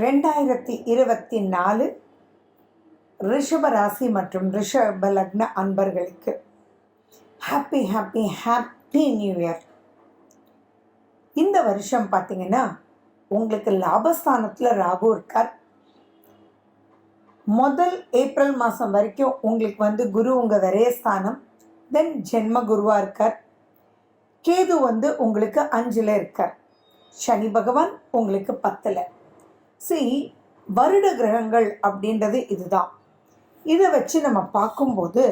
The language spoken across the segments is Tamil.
2024 ரிஷப ராசி மற்றும் ரிஷப லக்ன அன்பர்களுக்கு happy happy happy new year. இந்த வருஷம் பார்த்தீங்கன்னா உங்களுக்கு லாபஸ்தானத்தில் ராகு இருக்கார். முதல் ஏப்ரல் மாதம் வரைக்கும் உங்களுக்கு குரு உங்கள் விரயஸ்தானம், தென் ஜென்ம குருவாக இருக்கார். கேது உங்களுக்கு 5ல் இருக்கார். சனி பகவான் உங்களுக்கு 10ல். வருட கிரகங்கள் அப்படின்றது இதுதான். இதை வச்சு நம்ம பார்க்கும்போது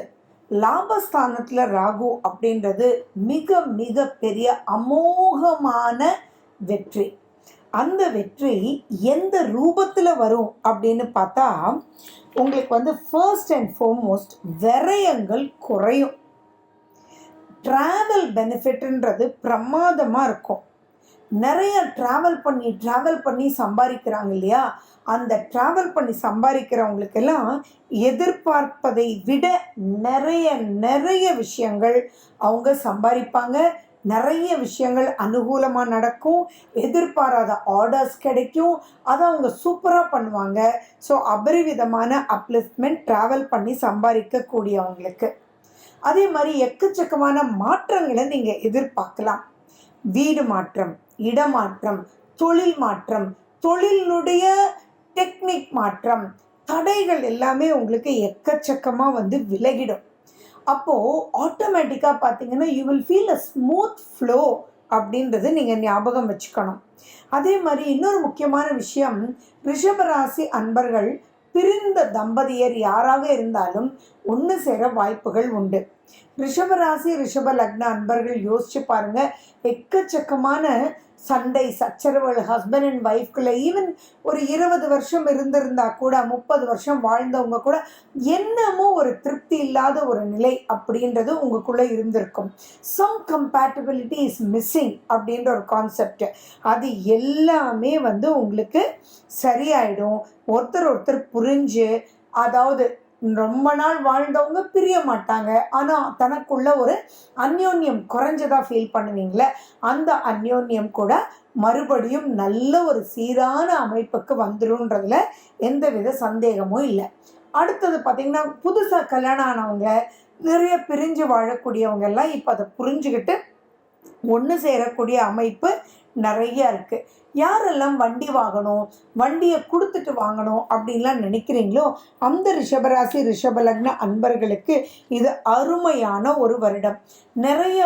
லாபஸ்தானத்தில் ராகு அப்படின்றது மிக மிக பெரிய அமோகமான வெற்றி. அந்த வெற்றி எந்த ரூபத்தில் வரும் அப்படின்னு பார்த்தா உங்களுக்கு ஃபர்ஸ்ட் அண்ட் ஃபார்மோஸ்ட் விரயங்கள் குறையும். ட்ராவல் பெனிஃபிட்ன்றது பிரமாதமாக இருக்கும். நிறைய ட்ராவல் பண்ணி சம்பாதிக்கிறாங்க இல்லையா, அந்த ட்ராவல் பண்ணி சம்பாதிக்கிறவங்களுக்கெல்லாம் எதிர்பார்ப்பதை விட நிறைய விஷயங்கள் அவங்க சம்பாதிப்பாங்க. நிறைய விஷயங்கள் அனுகூலமாக நடக்கும். எதிர்பாராத ஆர்டர்ஸ் கிடைக்கும். அதை அவங்க சூப்பராக பண்ணுவாங்க. ஸோ அபரிவிதமான அப்லிஃப்ட்மெண்ட் ட்ராவல் பண்ணி சம்பாதிக்கக்கூடியவங்களுக்கு. அதே மாதிரி எக்கச்சக்கமான மாற்றங்களை நீங்கள் எதிர்பார்க்கலாம். வீடு மாற்றம், இடமாற்றம், தொழில் மாற்றம், தொழிலுடைய டெக்னிக் மாற்றம், தடைகள் எல்லாமே உங்களுக்கு எக்கச்சக்கமாக விலகிடும். அப்போது ஆட்டோமேட்டிக்காக பார்த்தீங்கன்னா you will feel a smooth flow அப்படின்றது நீங்கள் ஞாபகம் வச்சுக்கணும். அதே மாதிரி இன்னொரு முக்கியமான விஷயம், ரிஷபராசி அன்பர்கள் பிரிந்த தம்பதியர் யாராக இருந்தாலும் ஒன்று சேர வாய்ப்புகள் உண்டு. ரிஷபராசி ரிஷப லக்ன அன்பர்கள் யோசிச்சு பாருங்க, எக்கச்சக்கமான சண்டை சச்சரவுகள் ஹஸ்பண்ட் அண்ட் ஒய்ஃப்குள்ள ஈவன் ஒரு 20 வருஷம் இருந்திருந்தா கூட, 30 வருஷம் வாழ்ந்தவங்க கூட என்னமோ ஒரு திருப்தி இல்லாத ஒரு நிலை அப்படின்றது உங்களுக்குள்ள இருந்திருக்கும். சம் கம்பேட்டபிலிட்டி இஸ் மிஸ்ஸிங் அப்படின்ற ஒரு கான்செப்ட். அது எல்லாமே உங்களுக்கு சரியாயிடும். ஒருத்தர் புரிஞ்சு, அதாவது ரொம்ப நாள் வாழ்ந்தவங்க பிரிய மாட்டாங்க, ஆனால் தனக்குள்ள ஒரு அந்யோன்யம் குறைஞ்சதா ஃபீல் பண்ணுவீங்களே, அந்த அந்யோன்யம் கூட மறுபடியும் நல்ல ஒரு சீரான அமைப்புக்கு வந்துடும்ன்றதுல எந்தவித சந்தேகமும் இல்லை. அடுத்தது பார்த்திங்கன்னா, புதுசாக கல்யாணம் ஆனவங்க, நிறைய பிரிஞ்சு வாழக்கூடியவங்க எல்லாம் இப்போ அதை புரிஞ்சுக்கிட்டு ஒன்று சேரக்கூடிய அமைப்பு நிறைய இருக்குது. யாரெல்லாம் வண்டி வாங்கணும், வண்டியை கொடுத்துட்டு வாங்கணும் அப்படின்லாம் நினைக்கிறீங்களோ அந்த ரிஷபராசி ரிஷப லக்ன அன்பர்களுக்கு இது அருமையான ஒரு வருடம். நிறைய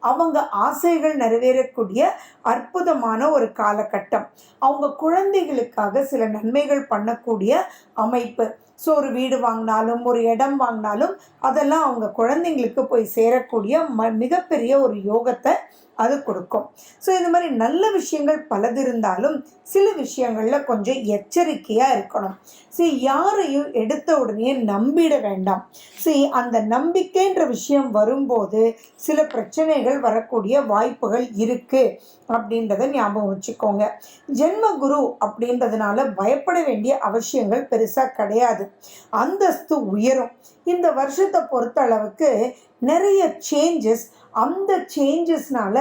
அவங்க ஆசைகள் நிறைவேறக்கூடிய அற்புதமான ஒரு காலகட்டம். அவங்க குழந்தைகளுக்காக சில நன்மைகள் பண்ணக்கூடிய அமைப்பு. ஸோ ஒரு வீடு வாங்கினாலும் ஒரு இடம் வாங்கினாலும் அதெல்லாம் அவங்க குழந்தைங்களுக்கு போய் சேரக்கூடிய மிகப்பெரிய ஒரு யோகத்தை அது கொடுக்கும். ஸோ இந்த மாதிரி நல்ல விஷயங்கள் பலது இருந்தாலும் சில விஷயங்களில் கொஞ்சம் எச்சரிக்கையாக இருக்கணும். யாரையும் எடுத்த உடனே நம்பிட வேண்டாம். அந்த நம்பிக்கைன்ற விஷயம் வரும்போது சில பிரச்சனைகள் வரக்கூடிய வாய்ப்புகள் இருக்குது அப்படின்றத ஞாபகம் வச்சுக்கோங்க. ஜென்ம குரு அப்படின்றதுனால பயப்பட வேண்டிய அவசியங்கள் பெருசாக கிடையாது. அந்தஸ்து உயரும். இந்த வருஷத்தை பொறுத்த அளவுக்கு நிறைய சேஞ்சஸ். அந்த சேஞ்சஸ்னால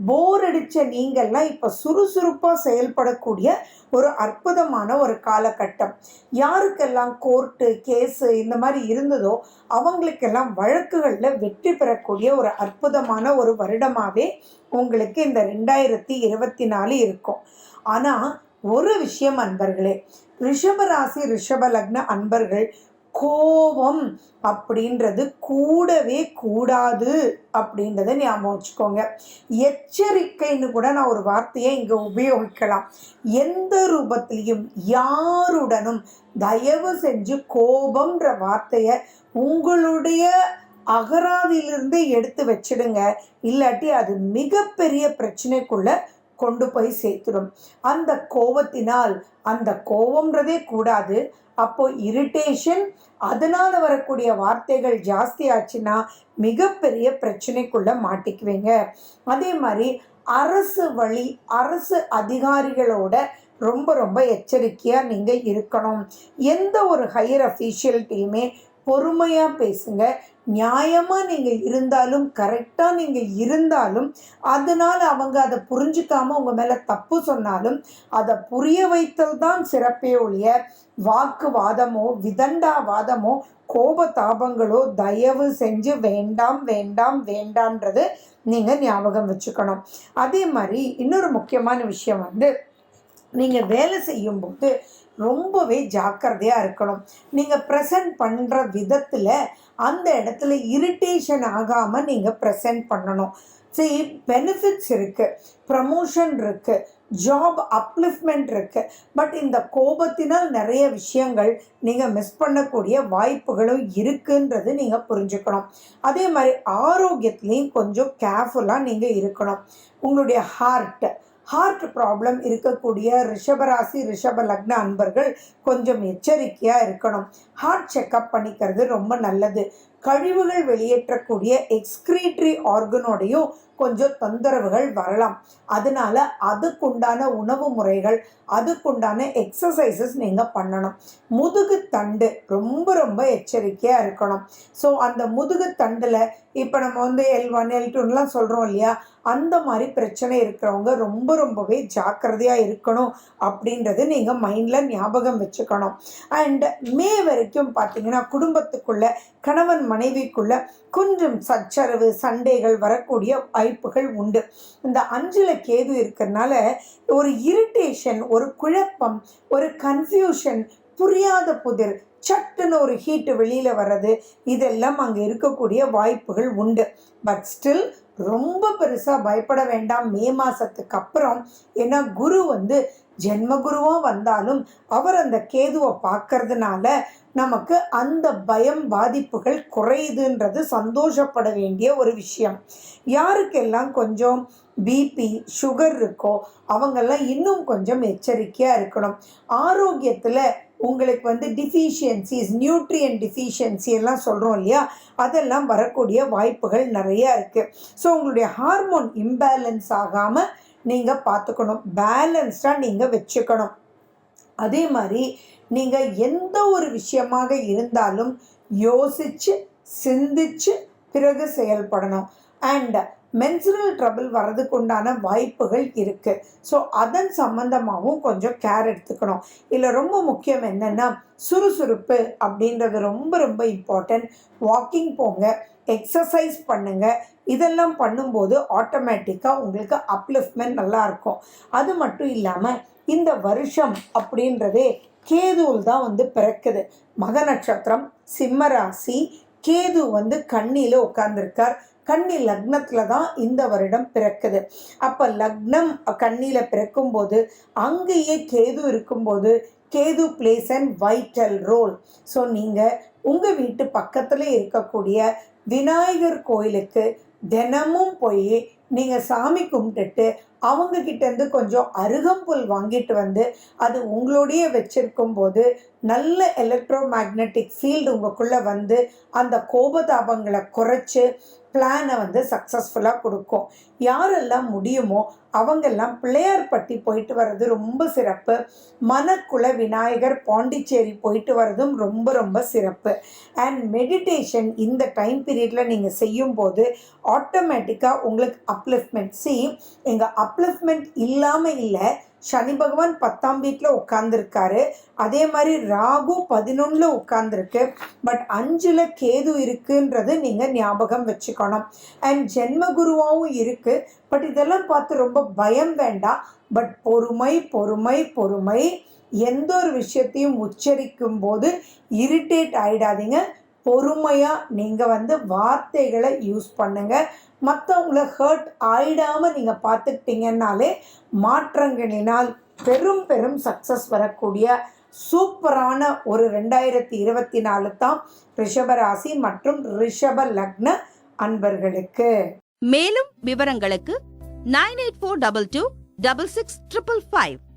போர் அடித்த நீங்கள்லாம் இப்போ சுறுசுறுப்பாக செயல்படக்கூடிய ஒரு அற்புதமான ஒரு காலகட்டம். யாருக்கெல்லாம் கோர்ட்டு கேஸு இந்த மாதிரி இருந்ததோ அவங்களுக்கெல்லாம் வழக்குகளில் வெற்றி பெறக்கூடிய ஒரு அற்புதமான ஒரு வருடமாகவே உங்களுக்கு இந்த 2024 இருக்கும். ஆனால் ஒரு விஷயம் அன்பர்களே, ரிஷபராசி ரிஷப லக்ன அன்பர்கள் கோபம் அப்படின்றது கூடவே கூடாது அப்படின்றத ஞாபகம் வச்சுக்கோங்க. எச்சரிக்கைன்னு கூட நான் ஒரு வார்த்தையை இங்கே உபயோகிக்கலாம். எந்த ரூபத்திலையும் யாருடனும் தயவு செஞ்சு கோபம்ன்ற வார்த்தையை உங்களுடைய அகராதியிலிருந்து எடுத்து வச்சிடுங்க. இல்லாட்டி அது மிகப்பெரிய பிரச்சனைக்குள்ள கொண்டு போய் சேர்த்துடும். அந்த கோபத்தினால், அந்த கோபம்ன்றதே கூடாது. அப்போ இரிட்டேஷன், அதனால் வரக்கூடிய வார்த்தைகள் ஜாஸ்தி ஆச்சுன்னா மிகப்பெரிய பிரச்சனைக்குள்ள மாட்டிக்குவீங்க. அதே மாதிரி அரசு அதிகாரிகளோட ரொம்ப எச்சரிக்கையாக நீங்கள் இருக்கணும். எந்த ஒரு ஹையர் அஃபீஷியல்ட்டியுமே பொறுமையாக பேசுங்க. நியாயமாக நீங்கள் இருந்தாலும் கரெக்டாக நீங்கள் இருந்தாலும் அதனால் அவங்க அதை புரிஞ்சிக்காமல் உங்கள் மேலே தப்பு சொன்னாலும் அதை புரிய வைத்தல் தான் சிறப்பே ஒழிய வாக்குவாதமோ விதண்டாவாதமோ கோபதாபங்களோ தயவு செஞ்சு வேண்டாம் வேண்டாம் வேண்டாம்ன்றது நீங்கள் ஞாபகம் வச்சுக்கணும். அதே மாதிரி இன்னொரு முக்கியமான விஷயம் வந்து நீங்கள் வேலை செய்யும்போது ரொம்பவே ஜாக்கிரதையாக இருக்கணும். நீங்கள் ப்ரெசன்ட் பண்ணுற விதத்தில் அந்த இடத்துல இரிட்டேஷன் ஆகாமல் நீங்கள் ப்ரெசன்ட் பண்ணணும். சரி, பெனிஃபிட்ஸ் இருக்குது, ப்ரமோஷன் இருக்குது, ஜாப் அப்லிஃப்ட்மெண்ட் இருக்குது. பட் இந்த கோபத்தினால் நிறைய விஷயங்கள் நீங்கள் மிஸ் பண்ணக்கூடிய வாய்ப்புகளும் இருக்குன்றது நீங்கள் புரிஞ்சுக்கணும். அதே மாதிரி ஆரோக்கியத்துலேயும் கொஞ்சம் கேர்ஃபுல்லாக நீங்கள் இருக்கணும். உங்களுடைய ஹார்ட் ப்ராப்ளம் இருக்கக்கூடிய ரிஷபராசி ரிஷப லக்ன அன்பர்கள் கொஞ்சம் எச்சரிக்கையாக இருக்கணும். ஹார்ட் செக்கப் பண்ணிக்கிறது ரொம்ப நல்லது. கழிவுகள் வெளியேற்றக்கூடிய எக்ஸ்கிரீட்டரி ஆர்கனோடையும் கொஞ்சம் தொந்தரவுகள் வரலாம். அதனால அதுக்குண்டான உணவு முறைகள், அதுக்குண்டான எக்ஸசைசஸ் நீங்கள் பண்ணணும். முதுகு தண்டு ரொம்ப ரொம்ப எச்சரிக்கையாக இருக்கணும். ஸோ அந்த முதுகு தண்டில் இப்போ நம்ம வந்து L1 L2லாம் சொல்கிறோம் இல்லையா, அந்த மாதிரி பிரச்சனை இருக்கிறவங்க ரொம்பவே ஜாக்கிரதையாக இருக்கணும் அப்படின்றது நீங்கள் மைண்டில் ஞாபகம் வச்சுக்கணும். அண்ட் மே வரைக்கும் பார்த்தீங்கன்னா குடும்பத்துக்குள்ள கணவன் மனைவிக்குள்ள கொஞ்சம் சச்சரவு சண்டைகள் வரக்கூடிய வாய்ப்புகள் உண்டு. இந்த 5ல் கேது இருக்கிறதுனால ஒரு இரிட்டேஷன், ஒரு குழப்பம், ஒரு கன்ஃபியூஷன், புரியாத புதிர், சட்டுன்னு ஒரு ஹீட்டு வெளியில் வர்றது, இதெல்லாம் அங்கே இருக்கக்கூடிய வாய்ப்புகள் உண்டு. பட் ஸ்டில் ரொம்ப பெருசாக பயப்பட வேண்டாம் மே மாதத்துக்கு அப்புறம். ஏன்னா குரு வந்து ஜென்மகுருவாக வந்தாலும் அவர் அந்த கேதுவை பார்க்கறதுனால நமக்கு அந்த பயம் பாதிப்புகள் குறையுதுன்றது சந்தோஷப்பட வேண்டிய ஒரு விஷயம். யாருக்கெல்லாம் கொஞ்சம் பிபி சுகர் இருக்கோ அவங்கெல்லாம் இன்னும் கொஞ்சம் எச்சரிக்கையாக இருக்கணும். ஆரோக்கியத்தில் உங்களுக்கு வந்து டிஃபிஷியன்சிஸ், நியூட்ரியன் டிஃபிஷியன்சி எல்லாம் சொல்கிறோம் இல்லையா, அதெல்லாம் வரக்கூடிய வாய்ப்புகள் நிறையா இருக்குது. ஸோ உங்களுடைய ஹார்மோன் இம்பேலன்ஸ் ஆகாமல் நீங்கள் பார்த்துக்கணும், பேலன்ஸ்டாக நீங்கள் வச்சுக்கணும். அதே மாதிரி நீங்கள் எந்த ஒரு விஷயமாக இருந்தாலும் யோசித்து சிந்திச்சு பிறகு செயல்படணும். அண்ட் மென்சுரல் ட்ரபிள் வர்றதுக்கு உண்டான வாய்ப்புகள் இருக்குது. ஸோ அதன் சம்மந்தமாகவும் கொஞ்சம் கேர் எடுத்துக்கணும். இதில் ரொம்ப முக்கியம் என்னென்னா சுறுசுறுப்பு அப்படின்றது ரொம்ப இம்பார்ட்டன்ட். வாக்கிங் போங்க, எக்ஸசைஸ் பண்ணுங்கள். இதெல்லாம் பண்ணும்போது ஆட்டோமேட்டிக்காக உங்களுக்கு அப்லிஃப்ட்மெண்ட் நல்லாயிருக்கும். அது மட்டும் இல்லாமல் இந்த வருஷம் அப்படின்றதே கேதுவில் தான் வந்து பிறக்குது. மக நட்சத்திரம், சிம்ம ராசி, கேது வந்து கன்னியில் உட்கார்ந்துருக்கார். கன்னி லக்னத்தில் தான் இந்த வருடம் பிறக்குது. அப்போ லக்னம் கன்னியில் பிறக்கும்போது அங்கேயே கேது இருக்கும்போது Ketu place and vital role. So நீங்கள் உங்கள் வீட்டு பக்கத்தில் இருக்கக்கூடிய விநாயகர் கோயிலுக்கு தினமும் போய் நீங்கள் சாமி கும்பிட்டுட்டு அவங்கக்கிட்டேருந்து கொஞ்சம் அருகம்புல் வாங்கிட்டு வந்து அது உங்களோடையே வச்சுருக்கும் போது நல்ல எலக்ட்ரோ மேக்னெட்டிக் ஃபீல்டு உங்களுக்குள்ளே வந்து அந்த கோபதாபங்களை குறைச்சி பிளானை வந்து சக்ஸஸ்ஃபுல்லாக கொடுக்கும். யாரெல்லாம் முடியுமோ அவங்கெல்லாம் பிள்ளையார்பட்டி போயிட்டு வர்றது ரொம்ப சிறப்பு. மணக்குள விநாயகர் பாண்டிச்சேரி போயிட்டு வர்றதும் ரொம்ப சிறப்பு. அண்ட் மெடிடேஷன் இந்த டைம் பீரியடில் நீங்கள் செய்யும்போது ஆட்டோமேட்டிக்காக உங்களுக்கு அப்லிஃப்ட்மெண்ட். எங்கள் அப்லிஃப்ட்மெண்ட் இல்லாமல் இல்லை, சனி பகவான் 10ஆம் வீட்டில் உட்கார்ந்துருக்காரு. அதே மாதிரி ராகு 11ல் உட்கார்ந்துருக்கு. பட் 5ல் கேது இருக்குன்றது நீங்கள் ஞாபகம் வச்சுக்கணும். அண்ட் ஜென்மகுருவாகவும் இருக்குது. பட் இதெல்லாம் பார்த்து ரொம்ப பயம் வேண்டாம். பட் பொறுமை. எந்த ஒரு விஷயத்தையும் உச்சரிக்கும் போது இரிட்டேட் ஆகிடாதீங்க. பொறுமையாக நீங்கள் வந்து வார்த்தைகளை யூஸ் பண்ணுங்கள். மற்றவங்களை ஹர்ட் ஆயிடாமல் நீங்கள் பார்த்துக்கிட்டீங்கன்னாலே மாற்றங்களினால் பெரும் சக்ஸஸ் வரக்கூடிய சூப்பரான ஒரு 2024 தான் ரிஷபராசி மற்றும் ரிஷப லக்ன அன்பர்களுக்கு. மேலும் விவரங்களுக்கு 9842266555